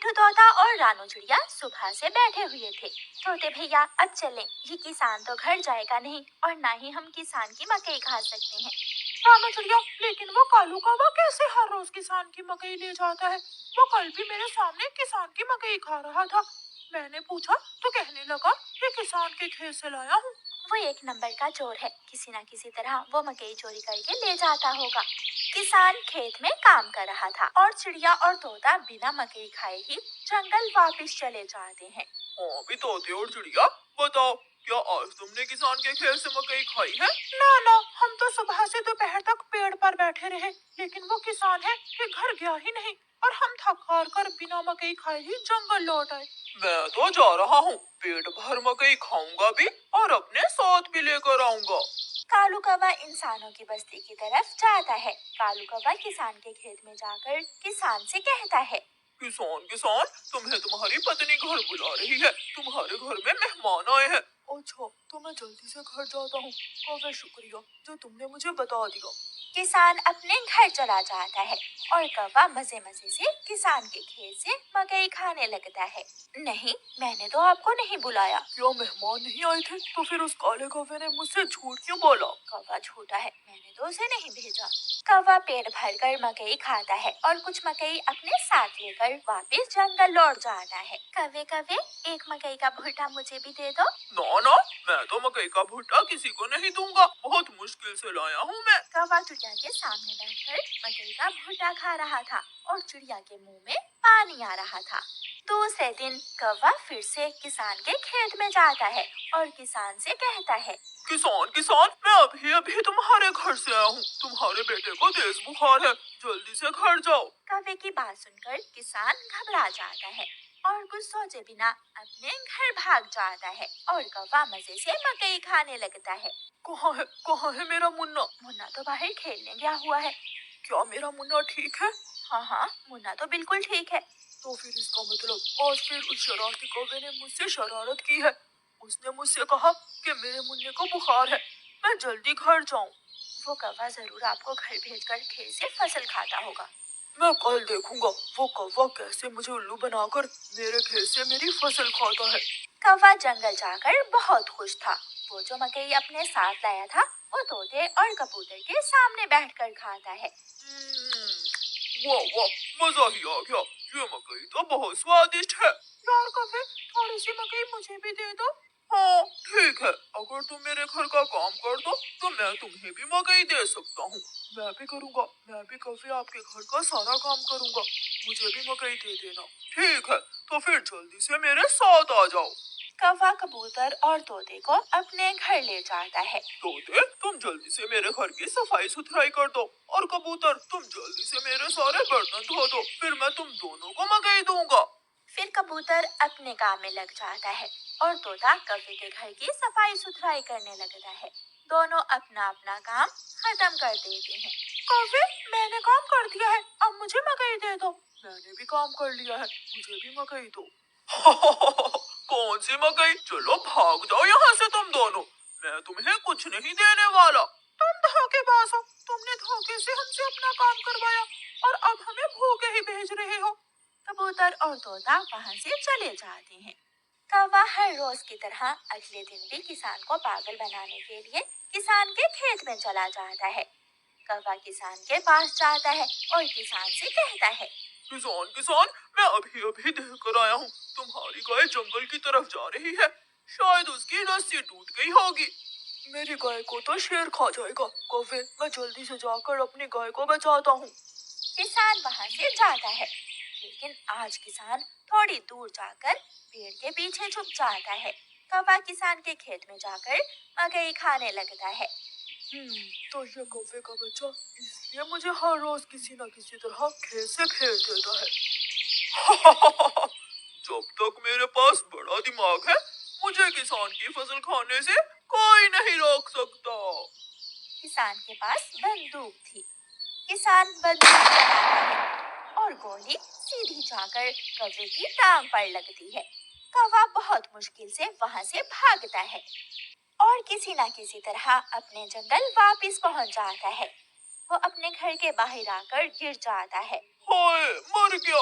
मिट्ठू तोता और रानू चिड़िया सुबह से बैठे हुए थे। तोते भैया अब चलें, ये किसान तो घर जाएगा नहीं और ना ही हम किसान की मकई खा सकते हैं। रानू चिड़िया, लेकिन वो कालू कौवा कैसे हर रोज किसान की मकई ले जाता है? वो कल भी मेरे सामने किसान की मकई खा रहा था। मैंने पूछा तो कहने लगा ये किसान के खेत से लाया हूँ। वो एक नंबर का चोर है, किसी न किसी तरह वो मकई चोरी करके ले जाता होगा। किसान खेत में काम कर रहा था और चिड़िया और तोता बिना मकई खाए ही जंगल वापस चले जाते हैं। हाँ भी तोते और चिड़िया, बताओ क्या आज तुमने किसान के खेत से मकई खाई है? ना, हम तो सुबह से दोपहर तक पेड़ पर बैठे रहे, लेकिन वो किसान है कि घर गया ही नहीं और हम थक हार कर बिना मकई खाए ही जंगल लौट आए। मैं तो जा रहा हूँ, पेट भर मकई खाऊंगा भी और अपने साथ भी लेकर आऊंगा। कालू कौवा इंसानों की बस्ती की तरफ जाता है। कालू कौवा किसान के खेत में जाकर किसान से कहता है, किसान, तुम्हें तुम्हारी पत्नी घर बुला रही है, तुम्हारे घर में मेहमान आए हैं। अच्छा, तो मैं जल्दी से घर जाता हूँ। कौवे, शुक्रिया जो तुमने मुझे बता दिया। किसान अपने घर चला जाता है और कौवा मजे मजे से किसान के खेत से मकई खाने लगता है। नहीं, मैंने तो आपको नहीं बुलाया। क्या मेहमान नहीं आए थे? तो फिर उस काले कौवे ने मुझसे झूठ क्यों बोला? कौवा झूठा है, मैंने तो उसे नहीं भेजा। कौवा पेट भरकर मकई खाता है और कुछ मकई अपने साथ लेकर वापस जंगल लौट जाता है। कौवे कौवे, एक मकई का भुट्टा मुझे भी दे दो। ना, मैं तो मकई का भुट्टा किसी को नहीं दूंगा, बहुत मुश्किल से लाया हूँ मैं। कौवा चिड़िया के सामने बैठकर मकई का भुट्टा खा रहा था और चिड़िया के मुंह में पानी आ रहा था। दूसरे दिन कौवा फिर से किसान के खेत में जाता है और किसान से कहता है, किसान, मैं अभी तुम्हारे घर से आया हूँ। तुम्हारे बेटे को तेज बुखार है, जल्दी से घर जाओ। कौवे की बात सुनकर किसान घबरा जाता है और कुछ सोचे बिना अपने घर भाग जाता है और कौवा मजे से मकई खाने लगता है। कहाँ है मेरा मुन्ना? मुन्ना तो बाहर खेलने गया हुआ है। क्या मेरा मुन्ना ठीक है? हाँ, मुन्ना तो बिल्कुल ठीक है। तो फिर इसका मतलब आज फिर उस शरारती कौवे ने मुझसे शरारत की है। उसने मुझसे कहा कि मेरे मुन्ने को बुखार है, मैं जल्दी घर जाऊं। वो कौवा जरूर आपको घर भेजकर खेत से फसल खाता होगा। मैं कल देखूंगा वो कौवा कैसे मुझे उल्लू बनाकर मेरे खेत से मेरी फसल खाता है। कौवा जंगल जाकर बहुत खुश था। वो जो मकई अपने साथ लाया था वो तोते और कबूतर के सामने बैठकर खाता है। वाह, मजा ही आ गया। ये मकई तो बहुत स्वादिष्ट है। यार कौवे, थोड़ी सी मकई मुझे भी दे दो। हाँ ठीक है, अगर तुम मेरे घर का काम कर दो तो मैं तुम्हें भी मकई दे सकता हूँ। मैं भी करूँगा, मैं भी कभी आपके घर का सारा काम करूँगा, मुझे भी मकई दे देना। ठीक है, तो फिर जल्दी से मेरे साथ आ जाओ। कौवा कबूतर और तोते को अपने घर ले जाता है। तोते, तुम जल्दी से मेरे घर की सफाई सुथराई कर दो और कबूतर तुम जल्दी से मेरे सारे बर्तन धो दो, फिर मैं तुम दोनों को मकई दूंगा। फिर कबूतर अपने काम में लग जाता है और तोता कौवे के घर की सफाई सुथराई करने लगता है। दोनों अपना अपना काम खत्म कर देते हैं। कौवे, मैंने काम कर दिया है, अब मुझे मकई दे दो। मैंने भी काम कर लिया है, मुझे भी मकई दो। कौन सी मकई? चलो भाग जाओ यहाँ से तुम दोनों, मैं तुम्हें कुछ नहीं देने वाला। तुम धोखेबाज हो, तुमने धोखे से हमसे अपना काम करवाया और अब हमें भूखे ही भेज रहे हो। कबूतर और तोता वहाँ से चले जाते हैं। कौवा हर रोज की तरह अगले दिन भी किसान को पागल बनाने के लिए किसान के खेत में चला जाता है। कौवा किसान के पास जाता है और किसान से कहता है, किसान, मैं अभी देख कर आया हूँ, तुम्हारी गाय जंगल की तरफ जा रही है, शायद उसकी रस्सी टूट गई होगी। मेरी गाय को तो शेर खा जाएगा। कौवे, मैं जल्दी से जाकर अपनी गाय को बचाता हूँ। किसान वहाँ से जाता है, लेकिन आज किसान थोड़ी दूर जाकर पेड़ के पीछे छुप जाता है। कौवा किसान के खेत में जाकर मकई खाने लगता है। तो ये कौवे का बच्चा इसलिए मुझे हर रोज किसी न किसी तरह खेत से भेज देता है। जब तक मेरे पास बड़ा दिमाग है, मुझे किसान की फसल खाने से कोई नहीं रोक सकता। किसान के पास बंदूक थी। किसान बंदूक चलाता है और गोली सीधी जाकर कौवे की टांग पर लगती है। कौवा बहुत मुश्किल से वहाँ से भागता है और किसी न किसी तरह अपने जंगल वापस पहुँच जाता है। वो अपने घर के बाहर आकर गिर जाता है। हाय, मर गया।